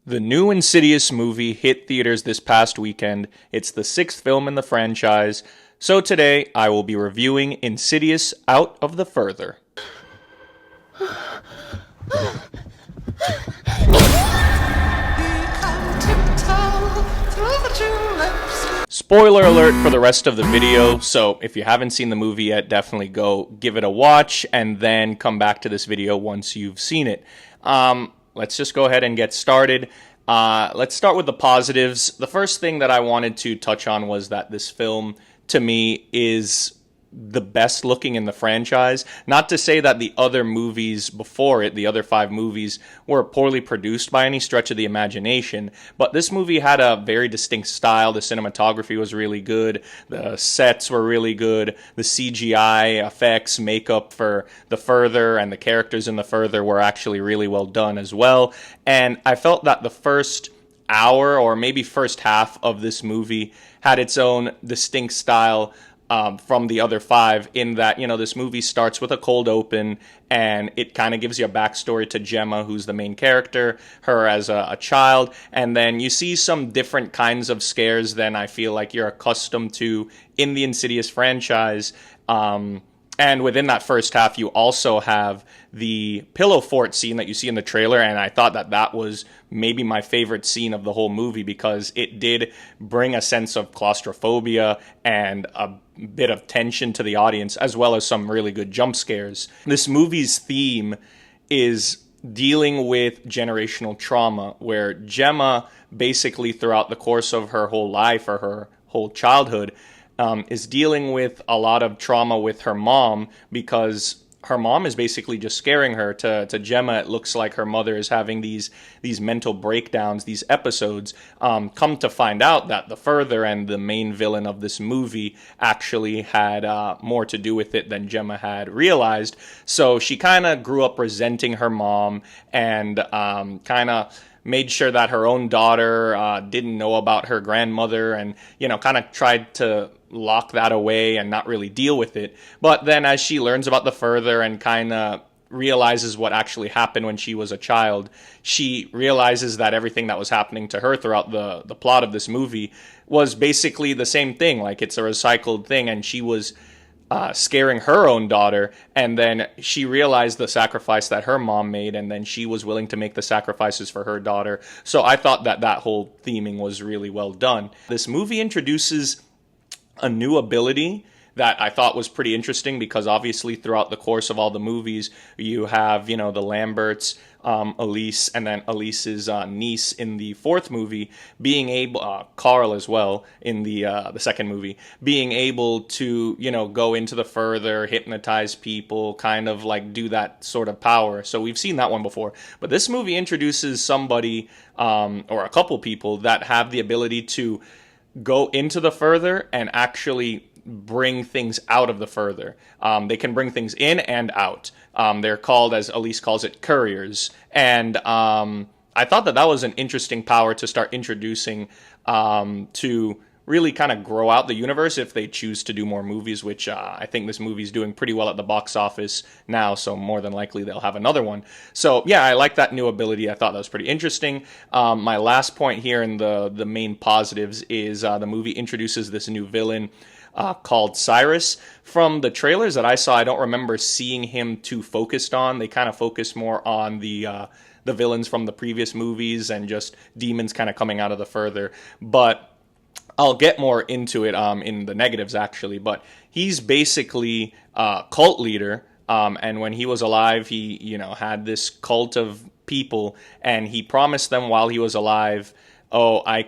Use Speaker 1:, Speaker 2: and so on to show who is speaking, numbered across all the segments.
Speaker 1: The new Insidious movie hit theaters this past weekend. It's the sixth film in the franchise. So today, I will be reviewing Insidious Out of the Further. Spoiler alert for the rest of the video, so if you haven't seen the movie yet, definitely go give it a watch and then come back to this video once you've seen it. Let's just go ahead and get started. Let's start with the positives. The first thing that I wanted to touch on was that this film, to me, is the best looking in the franchise. Not to say that the other movies before it, the other 5 movies, were poorly produced by any stretch of the imagination, but this movie had a very distinct style. The cinematography was really good, the sets were really good, the CGI effects, makeup for the Further and the characters in the Further were actually really well done as well. And I felt that the first hour or maybe first half of this movie had its own distinct style from the other 5, in that, this movie starts with a cold open and it kind of gives you a backstory to Gemma, who's the main character, her as a child, and then you see some different kinds of scares than I feel like you're accustomed to in the Insidious franchise. And within that first half, you also have the pillow fort scene that you see in the trailer, and I thought that that was maybe my favorite scene of the whole movie because it did bring a sense of claustrophobia and a bit of tension to the audience, as well as some really good jump scares. This movie's theme is dealing with generational trauma, where Gemma basically throughout the course of her whole life or her whole childhood is dealing with a lot of trauma with her mom, because her mom is basically just scaring her. To Gemma, it looks like her mother is having these mental breakdowns, these episodes. Come to find out that the Further and the main villain of this movie actually had more to do with it than Gemma had realized. So she kind of grew up resenting her mom and kind of made sure that her own daughter didn't know about her grandmother, and kind of tried to lock that away and not really deal with it. But then as she learns about the Further and kind of realizes what actually happened when she was a child, she realizes that everything that was happening to her throughout the plot of this movie was basically the same thing. Like, it's a recycled thing, and she was scaring her own daughter, and then she realized the sacrifice that her mom made, and then she was willing to make the sacrifices for her daughter. So I thought that that whole theming was really well done. This movie introduces a new ability that I thought was pretty interesting, because obviously throughout the course of all the movies, you have, the Lamberts, Elise, and then Elise's niece in the 4th movie being able, Carl as well in the second movie, being able to, go into the Further, hypnotize people, kind of like do that sort of power. So we've seen that one before. But this movie introduces somebody, or a couple people, that have the ability to go into the Further and actually bring things out of the Further. They can bring things in and out. They're called, as Elise calls it, couriers. And I thought that that was an interesting power to start introducing to really kind of grow out the universe if they choose to do more movies, which I think this movie's doing pretty well at the box office now, so more than likely they'll have another one. So yeah, I like that new ability. I thought that was pretty interesting. My last point here in the main positives is the movie introduces this new villain called Cyrus. From the trailers that I saw, I don't remember seeing him too focused on. They kind of focus more on the villains from the previous movies and just demons kind of coming out of the Further. But I'll get more into it in the negatives, actually. But he's basically a cult leader. And when he was alive, he, had this cult of people, and he promised them while he was alive, I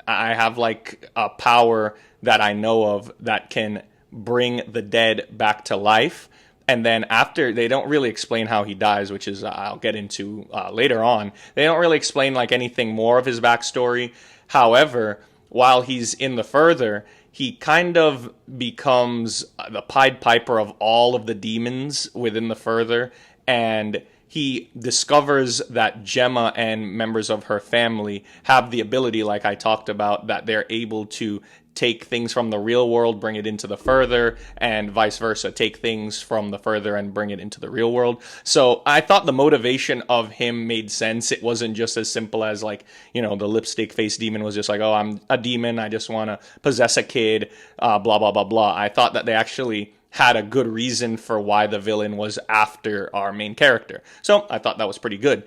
Speaker 1: have like a power that I know of that can bring the dead back to life. And then after, they don't really explain how he dies, which is I'll get into later on. They don't really explain like anything more of his backstory. However, while he's in the Further, he kind of becomes the Pied Piper of all of the demons within the Further, and he discovers that Gemma and members of her family have the ability, like I talked about, that they're able to take things from the real world, bring it into the further, and vice versa, take things from the further and bring it into the real world. So I thought the motivation of him made sense. It wasn't just as simple as like, the lipstick face demon was just like, oh, I'm a demon, I just want to possess a kid, blah, blah, blah, blah. I thought that they actually had a good reason for why the villain was after our main character. So I thought that was pretty good.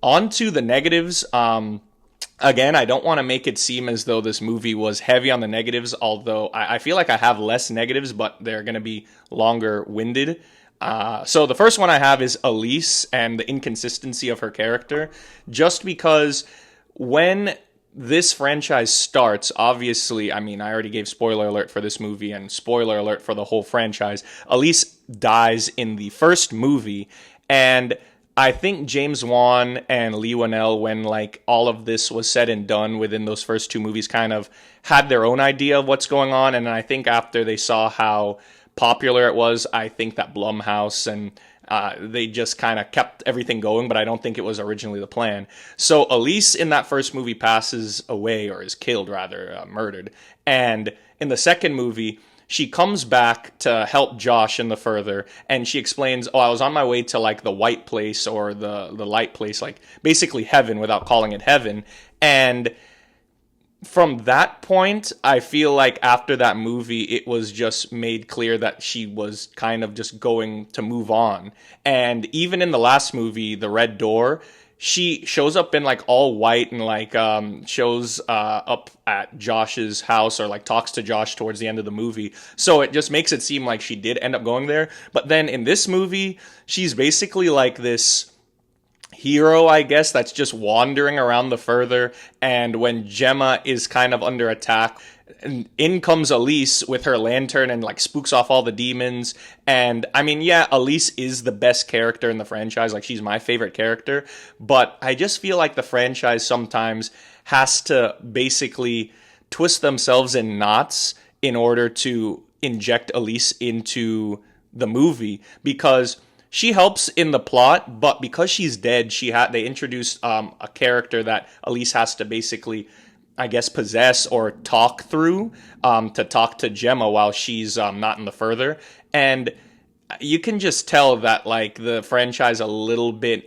Speaker 1: On to the negatives. Again, I don't want to make it seem as though this movie was heavy on the negatives, although I feel like I have less negatives, but they're going to be longer winded. So the first one I have is Elise and the inconsistency of her character, just because when this franchise starts, obviously, I mean, I already gave spoiler alert for this movie and spoiler alert for the whole franchise. Elise dies in the first movie, and I think James Wan and Lee Whannell, when like all of this was said and done within those first two movies, kind of had their own idea of what's going on. And I think after they saw how popular it was, I think that Blumhouse and they just kind of kept everything going, but I don't think it was originally the plan. So Elise in that first movie passes away, or is killed rather, murdered. And in the second movie, she comes back to help Josh in the further, and she explains, oh, I was on my way to like the white place or the light place, like basically heaven without calling it heaven. And from that point, I feel like after that movie, it was just made clear that she was kind of just going to move on. And even in the last movie, The Red Door, she shows up in like all white and like shows up at Josh's house, or like talks to Josh towards the end of the movie. So it just makes it seem like she did end up going there. But then in this movie, she's basically like this hero, I guess, that's just wandering around the further. And when Gemma is kind of under attack, in comes Elise with her lantern and like spooks off all the demons. And I mean, yeah, Elise is the best character in the franchise. Like, she's my favorite character. But I just feel like the franchise sometimes has to basically twist themselves in knots in order to inject Elise into the movie, because she helps in the plot, but because she's dead, they introduced a character that Elise has to basically, I guess, possess or talk through to talk to Gemma while she's not in the further. And you can just tell that like the franchise a little bit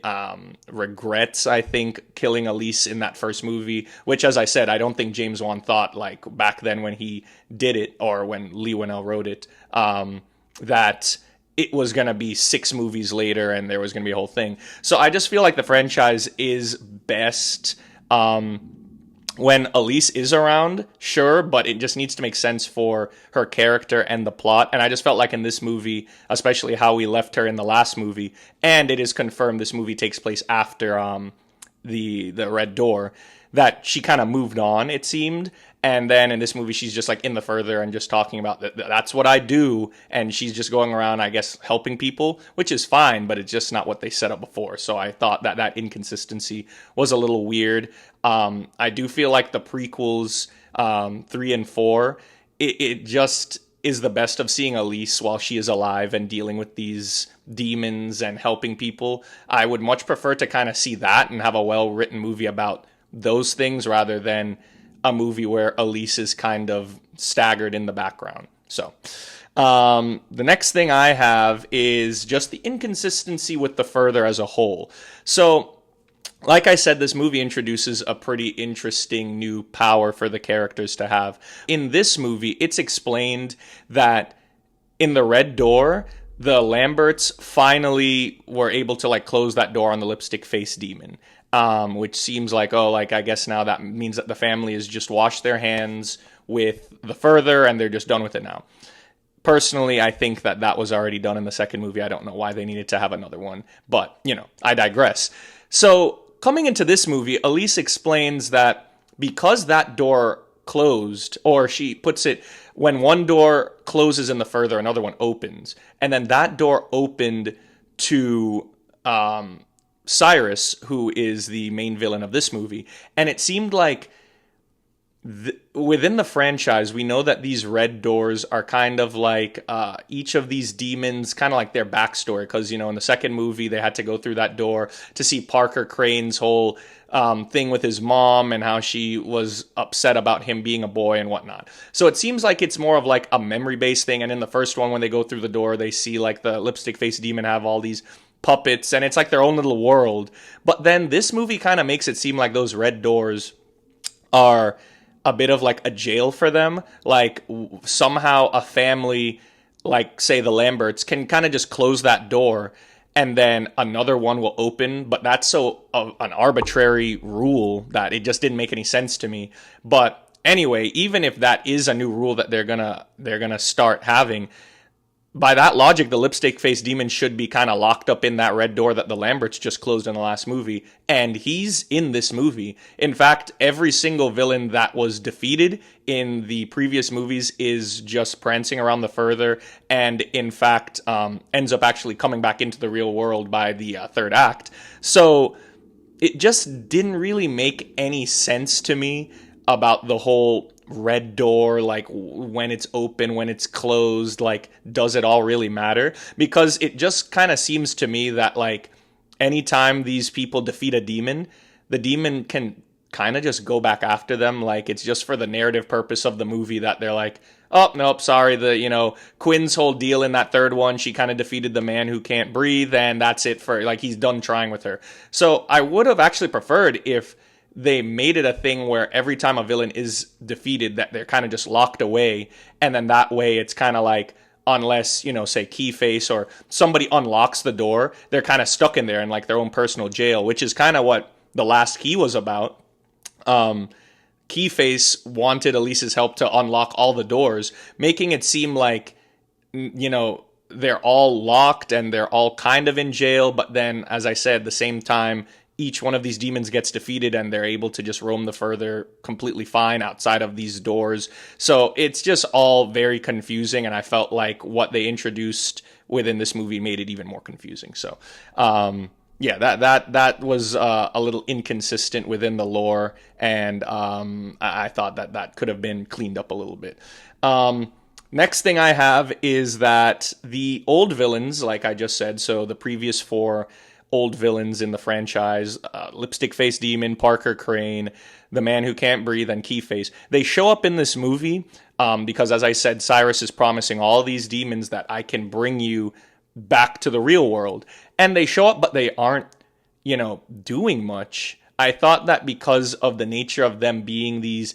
Speaker 1: regrets, I think, killing Elise in that first movie, which, as I said, I don't think James Wan thought, like back then when he did it, or when Lee Whannell wrote it, that it was going to be 6 movies later and there was going to be a whole thing. So I just feel like the franchise is best when Elise is around, sure, but it just needs to make sense for her character and the plot. And I just felt like in this movie, especially how we left her in the last movie, and it is confirmed this movie takes place after the Red Door, that she kind of moved on, it seemed. And then in this movie, she's just like in the further and just talking about that's what I do. And she's just going around, I guess, helping people, which is fine, but it's just not what they set up before. So I thought that inconsistency was a little weird. I do feel like the prequels, 3 and 4, it just is the best of seeing Elise while she is alive and dealing with these demons and helping people. I would much prefer to kind of see that and have a well-written movie about those things rather than a movie where Elise is kind of staggered in the background. So the next thing I have is just the inconsistency with the further as a whole. So like I said, this movie introduces a pretty interesting new power for the characters to have. In this movie, it's explained that in the Red Door, the Lamberts finally were able to like close that door on the lipstick face demon. Which seems like, I guess now that means that the family has just washed their hands with the further and they're just done with it now. Personally, I think that was already done in the second movie. I don't know why they needed to have another one, but, I digress. So, coming into this movie, Elise explains that because that door closed, or she puts it, when one door closes in the further, another one opens, and then that door opened to Cyrus, who is the main villain of this movie, and it seemed like Within the franchise, we know that these red doors are kind of like each of these demons, kind of like their backstory. Because, in the second movie, they had to go through that door to see Parker Crane's whole thing with his mom and how she was upset about him being a boy and whatnot. So it seems like it's more of like a memory based thing. And in the first one, when they go through the door, they see like the lipstick face demon have all these puppets and it's like their own little world. But then this movie kind of makes it seem like those red doors are a bit of like a jail for them. Like somehow a family, like say the Lamberts, can kind of just close that door and then another one will open. But that's so an arbitrary rule that it just didn't make any sense to me. But anyway, even if that is a new rule that they're gonna start having, by that logic, the lipstick face demon should be kind of locked up in that red door that the Lamberts just closed in the last movie. And he's in this movie. In fact, every single villain that was defeated in the previous movies is just prancing around the further. And in fact, ends up actually coming back into the real world by the third act. So it just didn't really make any sense to me about the whole red door, like when it's open, when it's closed, like does it all really matter? Because it just kind of seems to me that like anytime these people defeat a demon, the demon can kind of just go back after them. Like it's just for the narrative purpose of the movie that they're like, oh nope, sorry, Quinn's whole deal in that third one, she kind of defeated the man who can't breathe, and that's it, for like he's done trying with her. So I would have actually preferred if they made it a thing where every time a villain is defeated that they're kind of just locked away, and then that way it's kind of like, unless, say Keyface or somebody unlocks the door, they're kind of stuck in there in like their own personal jail, which is kind of what The Last Key was about. Keyface wanted Elise's help to unlock all the doors, making it seem like, they're all locked and they're all kind of in jail, but then, as I said, at the same time, each one of these demons gets defeated and they're able to just roam the further completely fine outside of these doors. So it's just all very confusing, and I felt like what they introduced within this movie made it even more confusing. So, yeah, that was a little inconsistent within the lore, and I thought that could have been cleaned up a little bit. Next thing I have is that the old villains, like I just said, so the previous four old villains in the franchise, Lipstick Face Demon, Parker Crane, the Man Who Can't Breathe, and Keyface, they show up in this movie because, as I said, Cyrus is promising all these demons that I can bring you back to the real world. And they show up, but they aren't, doing much. I thought that because of the nature of them being these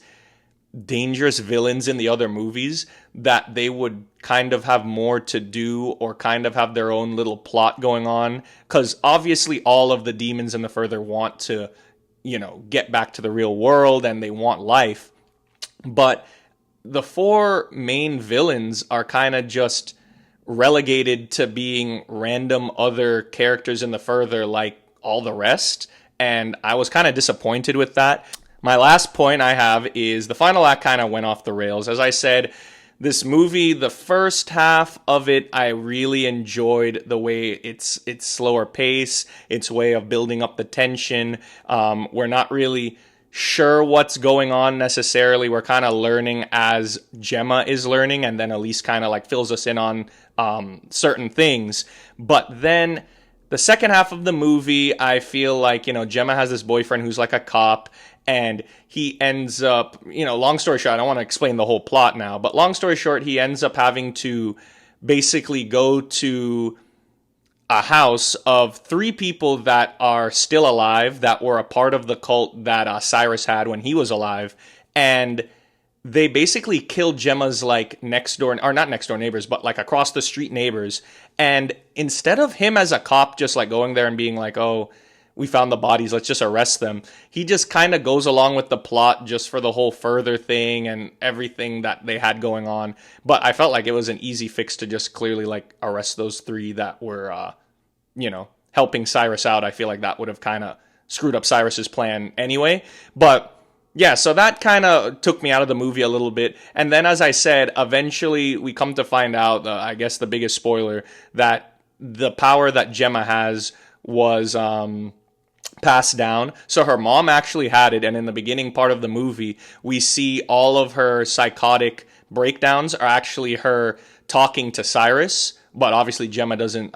Speaker 1: dangerous villains in the other movies, that they would kind of have more to do or kind of have their own little plot going on. Because obviously all of the demons in the further want to, get back to the real world and they want life. But the four main villains are kind of just relegated to being random other characters in the further like all the rest. And I was kind of disappointed with that. My last point I have is the final act kind of went off the rails. As I said, this movie, the first half of it, I really enjoyed the way it's slower pace, its way of building up the tension. We're not really sure what's going on necessarily. We're kind of learning as Gemma is learning, and then Elise kind of like fills us in on certain things. But then the second half of the movie, I feel like, Gemma has this boyfriend who's like a cop, and he ends up, long story short, I don't want to explain the whole plot now, but long story short, he ends up having to basically go to a house of three people that are still alive, that were a part of the cult that Cyrus had when he was alive, and they basically killed Gemma's like next door, or not next door neighbors, but like across the street neighbors. And instead of him as a cop just like going there and being like, oh, we found the bodies, let's just arrest them, he just kind of goes along with the plot just for the whole further thing and everything that they had going on. But I felt like it was an easy fix to just clearly like arrest those three that were, helping Cyrus out. I feel like that would have kind of screwed up Cyrus's plan anyway. But yeah, so that kind of took me out of the movie a little bit. And then, as I said, eventually we come to find out, I guess the biggest spoiler, that the power that Gemma has was passed down. So her mom actually had it, and in the beginning part of the movie, we see all of her psychotic breakdowns are actually her talking to Cyrus, but obviously Gemma doesn't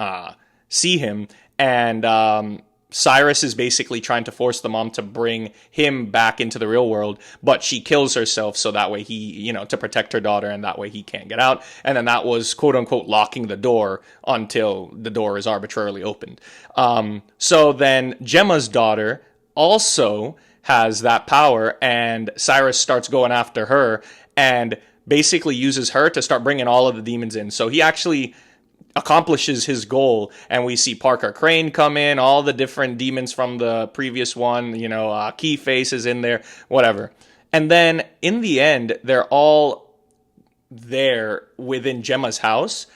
Speaker 1: see him, and Cyrus is basically trying to force the mom to bring him back into the real world, but she kills herself so that way he, to protect her daughter, and that way he can't get out. And then that was quote unquote locking the door until the door is arbitrarily opened. So then Gemma's daughter also has that power, and Cyrus starts going after her and basically uses her to start bringing all of the demons in. So he actually accomplishes his goal, and we see Parker Crane come in, all the different demons from the previous one, Keyface is in there, whatever. And then in the end, they're all there within Gemma's house,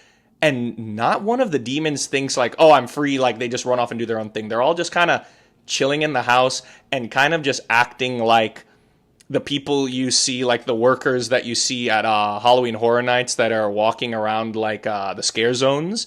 Speaker 1: and not one of the demons thinks like, oh, I'm free, like they just run off and do their own thing. They're all just kind of chilling in the house and kind of just acting like the people you see, like the workers that you see at Halloween Horror Nights that are walking around like the scare zones,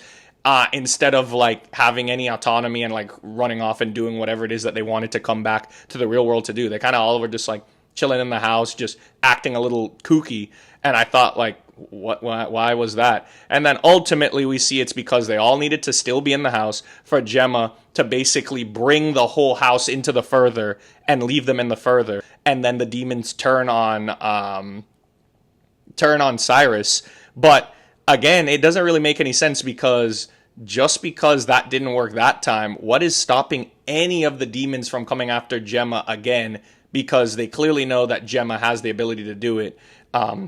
Speaker 1: instead of like having any autonomy and like running off and doing whatever it is that they wanted to come back to the real world to do. They kind of all over just like chilling in the house, just acting a little kooky. And I thought like, why was that? And then ultimately we see it's because they all needed to still be in the house for Gemma to basically bring the whole house into the further and leave them in the further. And then the demons turn on Cyrus. But again, it doesn't really make any sense, because just because that didn't work that time, what is stopping any of the demons from coming after Gemma again? Because they clearly know that Gemma has the ability to do it.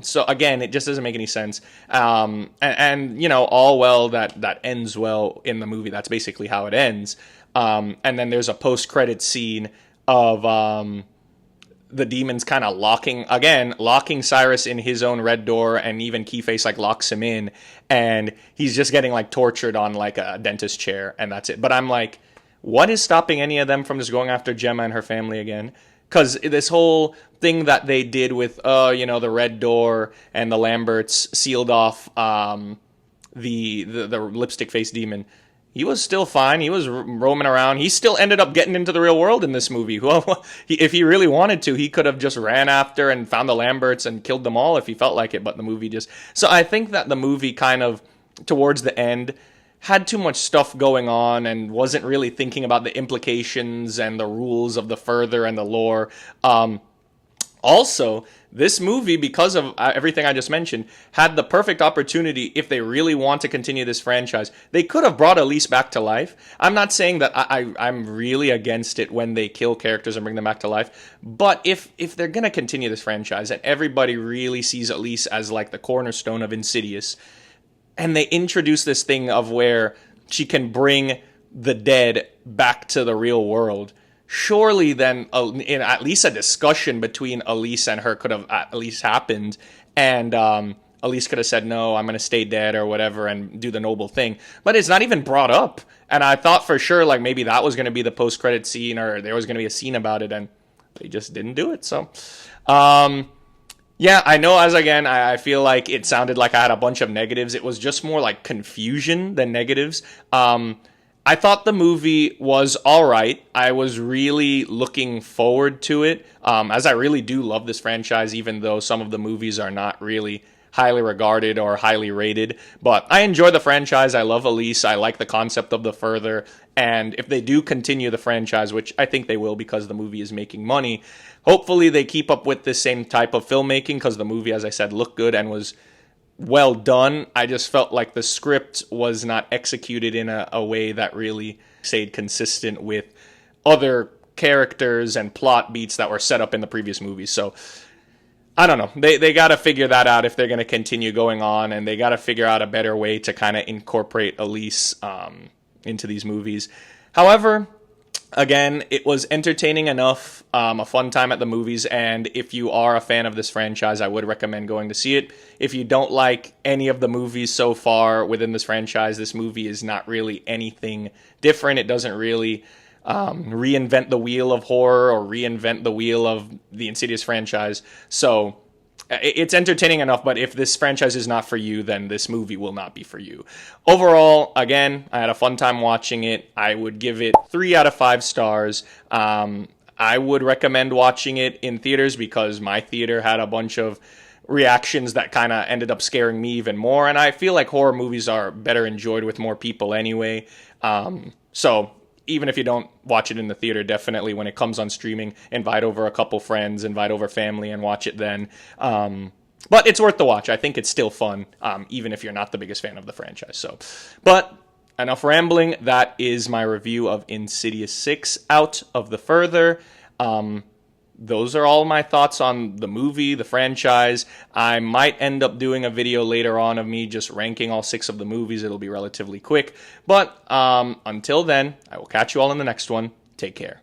Speaker 1: So again, it just doesn't make any sense. And all well that ends well in the movie. That's basically how it ends. And then there's a post-credit scene of the demons kind of locking Cyrus in his own red door, and even Keyface like locks him in, and he's just getting like tortured on like a dentist chair, and that's it. But I'm like, what is stopping any of them from just going after Gemma and her family again? Because this whole thing that they did with, the red door and the Lamberts sealed off the lipstick face demon, he was still fine. He was roaming around. He still ended up getting into the real world in this movie. Well, if he really wanted to, he could have just ran after and found the Lamberts and killed them all if he felt like it. But the movie just... So I think that the movie kind of, towards the end, had too much stuff going on and wasn't really thinking about the implications and the rules of the further and the lore. Also, this movie, because of everything I just mentioned, had the perfect opportunity. If they really want to continue this franchise, they could have brought Elise back to life. I'm not saying that I'm really against it when they kill characters and bring them back to life, but if they're going to continue this franchise and everybody really sees Elise as like the cornerstone of Insidious, and they introduce this thing of where she can bring the dead back to the real world, surely then in at least a discussion between Elise and her could have at least happened, and Elise could have said, no, I'm going to stay dead or whatever and do the noble thing. But it's not even brought up. And I thought for sure like maybe that was going to be the post-credit scene, or there was going to be a scene about it, and they just didn't do it. So, yeah, I know, I feel like it sounded like I had a bunch of negatives. It was just more like confusion than negatives. I thought the movie was all right. I was really looking forward to it, as I really do love this franchise, even though some of the movies are not really highly regarded or highly rated. But I enjoy the franchise. I love Elise. I like the concept of the further. And if they do continue the franchise, which I think they will because the movie is making money, hopefully they keep up with the same type of filmmaking, because the movie, as I said, looked good and was well done. I just felt like the script was not executed in a way that really stayed consistent with other characters and plot beats that were set up in the previous movies. So I don't know. They got to figure that out if they're going to continue going on, and they got to figure out a better way to kind of incorporate Elise into these movies. However, again, it was entertaining enough, a fun time at the movies, and if you are a fan of this franchise, I would recommend going to see it. If you don't like any of the movies so far within this franchise, this movie is not really anything different. It doesn't really reinvent the wheel of horror or reinvent the wheel of the Insidious franchise. So it's entertaining enough, but if this franchise is not for you, then this movie will not be for you. Overall, again, I had a fun time watching it. I would give it 3 out of 5 stars. I would recommend watching it in theaters because my theater had a bunch of reactions that kind of ended up scaring me even more. And I feel like horror movies are better enjoyed with more people anyway. So even if you don't watch it in the theater, definitely when it comes on streaming, invite over a couple friends, invite over family, and watch it then. But it's worth the watch. I think it's still fun, even if you're not the biggest fan of the franchise. But enough rambling. That is my review of Insidious 6 Out of the Further. Those are all my thoughts on the movie, the franchise. I might end up doing a video later on of me just ranking all 6 of the movies. It'll be relatively quick. But until then, I will catch you all in the next one. Take care.